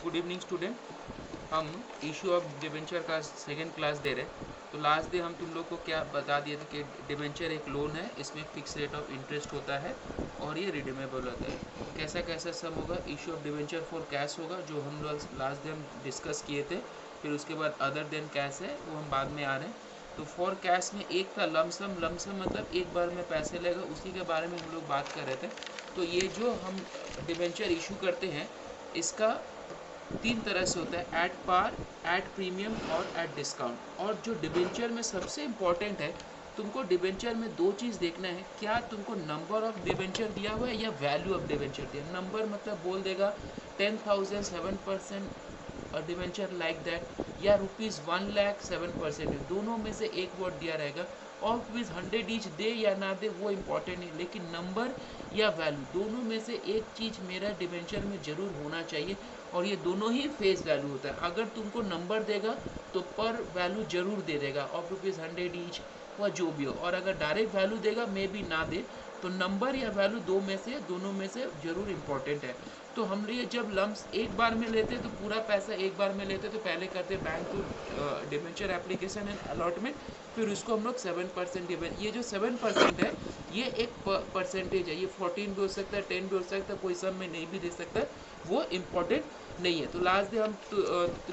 Good evening student. हम issue of debenture का second class दे रहे हैं। तो लास्ट डे हम तुम लोग को क्या बता दिए थे कि डिबेंचर एक लोन है, इसमें फिक्स रेट ऑफ इंटरेस्ट होता है और ये रिडीमेबल होता है। कैसा कैसा सम होगा, issue of debenture for cash होगा जो हम लोग लास्ट डे हम डिस्कस किए थे। फिर उसके बाद अदर देन कैश है, वो हम बाद में आ रहे हैं। तो फॉर कैश में एक था लमसम। लमसम मतलब एक बार में पैसे लेगा, उसी के बारे में हम लोग बात कर रहे थे। तो ये जो हम डिबेंचर इशू करते हैं इसका तीन तरह से होता है, एट पार, एट प्रीमियम और एट डिस्काउंट। और जो डिबेंचर में सबसे इम्पॉर्टेंट है, तुमको डिबेंचर में दो चीज़ देखना है, क्या तुमको नंबर ऑफ डिबेंचर दिया हुआ है या वैल्यू ऑफ डिबेंचर दिया। नंबर मतलब बोल देगा 10,000 7% डिबेंचर लाइक दैट, या ₹1,00,000 7%, दोनों में से एक वर्ड दिया रहेगा। और ₹100 ईच दे या ना दे वो इम्पॉर्टेंट नहीं, लेकिन नंबर या वैल्यू दोनों में से एक चीज़ मेरा डिबेंचर में ज़रूर होना चाहिए। और ये दोनों ही फेस वैल्यू होता है। अगर तुमको नंबर देगा तो पर वैल्यू जरूर दे देगा ऑफ ₹100 ईच व जो भी हो। और अगर डायरेक्ट वैल्यू देगा मे भी ना दे, तो नंबर या वैल्यू दोनों में से जरूर इम्पोर्टेंट है। तो हम ये जब लम्स एक बार में लेते तो पूरा पैसा एक बार में लेते तो पहले करते bank to debenture application and allotment, फिर उसको हम लोग 7% डिबेंचर। ये जो 7% है ये एक परसेंटेज है, ये 14 भी हो सकता है, 10 भी हो सकता है, कोई सब में नहीं भी दे सकता है, वो इम्पोर्टेंट नहीं है। तो लास्ट डे हम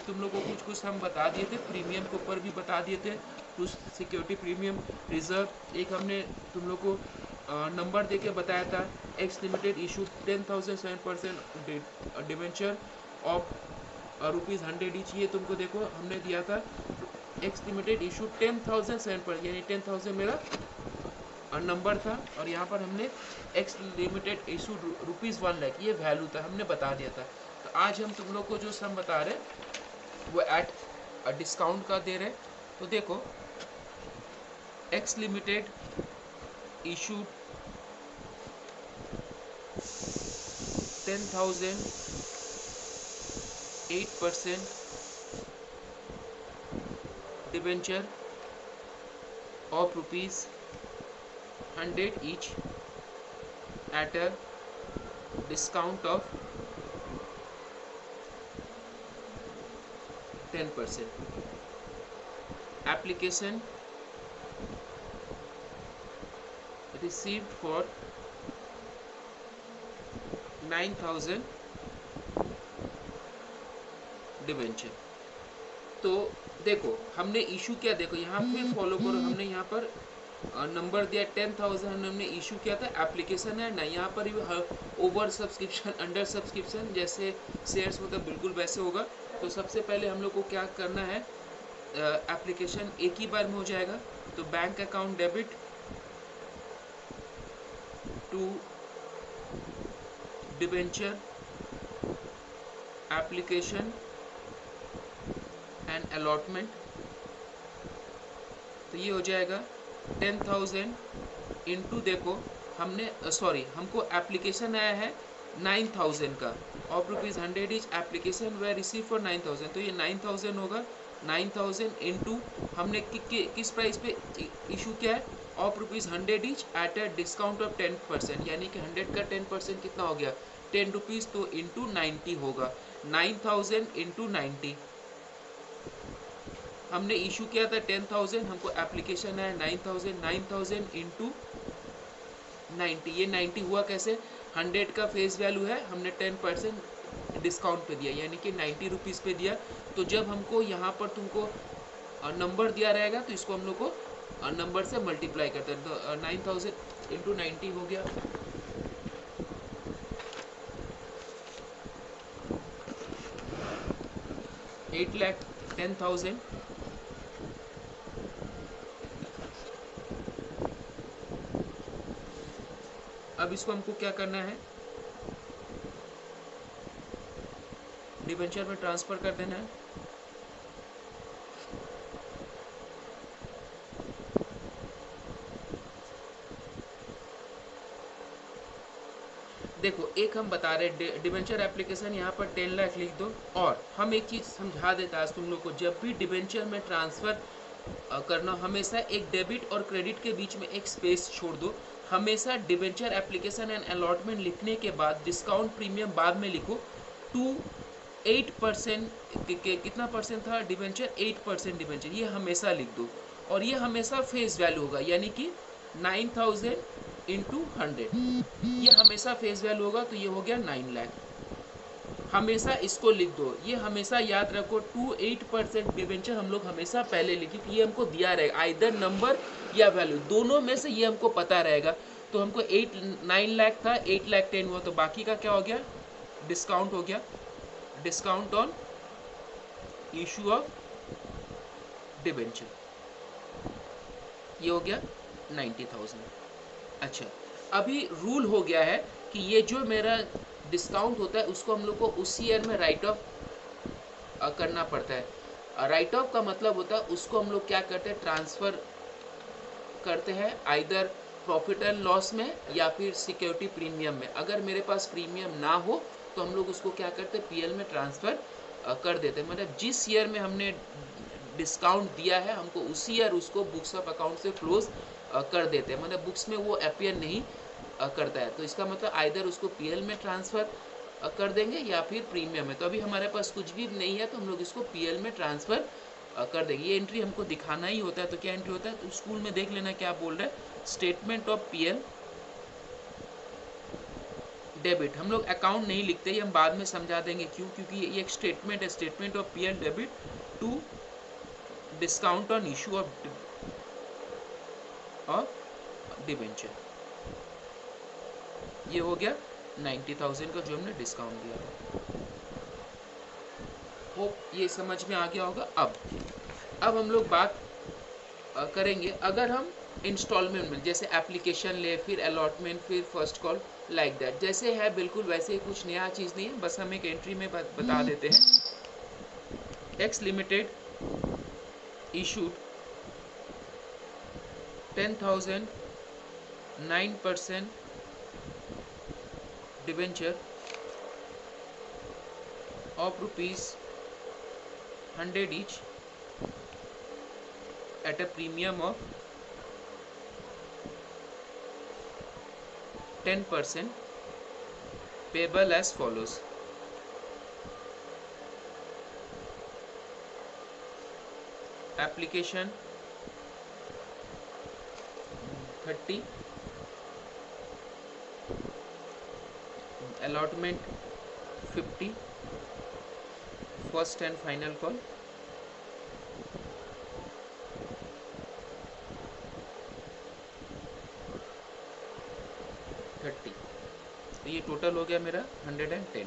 तुम लोग को कुछ हम बता दिए थे, प्रीमियम के ऊपर भी बता दिए थे, कुछ सिक्योरिटी प्रीमियम, रिजर्व। एक हमने तुम लोग को नंबर दे के बताया था, x limited issue 10,000 7% debenture of ₹100 each. ये तुमको देखो हमने दिया था, एक्स लिमिटेड इशू 10,000 7%, यानी 10,000 मेरा नंबर था, और यहाँ पर हमने एक्स लिमिटेड इशू ₹1,00,000 ये वैल्यू था, हमने बता दिया था। तो आज हम तुम लोग को जो सम बता रहे वो एट डिस्काउंट का दे रहे। तो देखो, x limited issue 10,000 8% debenture of ₹100 each at a discount of 10%. Application received for 9,000 debenture. तो देखो हमने इशू किया, देखो यहाँ फिर फॉलो करो, हमने यहाँ पर नंबर दिया 10,000, हमने इशू किया था, एप्लीकेशन है ना, यहाँ पर ओवर सब्सक्रिप्शन, अंडर सब्सक्रिप्शन जैसे शेयर्स मतलब बिल्कुल वैसे होगा। तो सबसे पहले हम लोग को क्या करना है, एप्लीकेशन एक ही बार में हो जाएगा। तो bank account debit to debenture application and allotment, तो ये हो जाएगा 10,000 इंटू, देखो हमने हमको एप्लीकेशन आया है 9,000 का, of ₹100 each application way receive for 9,000, तो ये 9,000 होगा। 9,000 इंटू हमने किस प्राइस पे इशू किया है, of ₹100 each at a discount of 10%, यानी कि 100 का 10% कितना हो गया, ₹10, तो इंटू 90 होगा। 9,000 इंटू 90, हमने इशू किया था 10,000, हमको एप्लीकेशन है 9,000, 9,000 इंटू 90, ये 90 हुआ कैसे, 100 का फेस वैल्यू है, हमने 10% डिस्काउंट पे दिया, यानी कि ₹90 पे दिया। तो जब हमको यहाँ पर तुमको नंबर दिया रहेगा तो इसको हम लोग को नंबर से मल्टीप्लाई करते हैं। तो 9,000 इंटू 90 हो गया, ₹8,10,000। अब इसको हमको क्या करना है, डिबेंचर में ट्रांसफर कर देना है। देखो एक हम बता रहे डिबेंचर एप्लीकेशन, यहाँ पर 10 लाख लिख दो। और हम एक चीज़ समझा देता है तुम लोग को, जब भी डिबेंचर में ट्रांसफ़र करना, हमेशा एक डेबिट और क्रेडिट के बीच में एक स्पेस छोड़ दो। हमेशा डिबेंचर एप्लीकेशन एंड अलॉटमेंट लिखने के बाद डिस्काउंट प्रीमियम बाद में लिखो, टू 8% कितना परसेंट था डिबेंचर, 8% डिबेंचर, ये हमेशा लिख दो। और ये हमेशा फेस वैल्यू होगा, यानी कि 9000 इंटू 100, ये हमेशा फेस वैल्यू होगा, तो ये हो गया 9 लाख। हमेशा इसको लिख दो, ये हमेशा याद रखो, 28% डिबेंचर हम लोग हमेशा पहले लिखी, कि ये हमको दिया रहेगा आइदर नंबर या वैल्यू, दोनों में से ये हमको पता रहेगा। तो हमको 9 लाख था, 8 लाख 10 हुआ, तो बाकी का क्या हो गया, डिस्काउंट हो गया, discount on issue of debenture, ये हो गया 90,000। अच्छा, अभी रूल हो गया है कि ये जो मेरा डिस्काउंट होता है उसको हम लोग को उसी ईयर में राइट ऑफ करना पड़ता है। राइट ऑफ का मतलब होता है उसको हम लोग क्या करते हैं, ट्रांसफ़र करते हैं आइदर प्रॉफिट एंड लॉस में या फिर सिक्योरिटी प्रीमियम में। अगर मेरे पास प्रीमियम ना हो तो हम लोग उसको क्या करते हैं, पीएल में ट्रांसफ़र कर देते हैं। मतलब जिस ईयर में हमने डिस्काउंट दिया है हमको उसी ईयर उसको बुक्स ऑफ अकाउंट से क्लोज कर देते हैं, मतलब बुक्स में वो अपीयर नहीं करता है। तो इसका मतलब आइदर उसको पीएल में ट्रांसफ़र कर देंगे या फिर प्रीमियम में। तो अभी हमारे पास कुछ भी नहीं है तो हम लोग इसको पीएल में ट्रांसफ़र कर देंगे। ये एंट्री हमको दिखाना ही होता है। तो क्या एंट्री होता है, तो स्कूल में देख लेना क्या बोल रहा है, स्टेटमेंट ऑफ पीएल डेबिट। हम लोग अकाउंट नहीं लिखते, ये हम बाद में समझा देंगे क्यों, क्योंकि ये एक स्टेटमेंट है, statement of PL debit to discount on issue of debenture. ये हो गया 90,000 का जो हमने डिस्काउंट दिया था। होप ये समझ में आ गया होगा। अब हम लोग बात करेंगे अगर हम इंस्टॉलमेंट में, जैसे एप्लीकेशन ले, फिर अलॉटमेंट, फिर फर्स्ट कॉल, लाइक दैट जैसे है बिल्कुल वैसे ही, कुछ नया चीज़ नहीं है, बस हम एक एंट्री में बता देते हैं। X limited issued 10,000 9% debenture of rupees 100 each at a premium of 10% payable as follows. Application 30, allotment 50, first and final call 30। तो ये टोटल हो गया मेरा 110।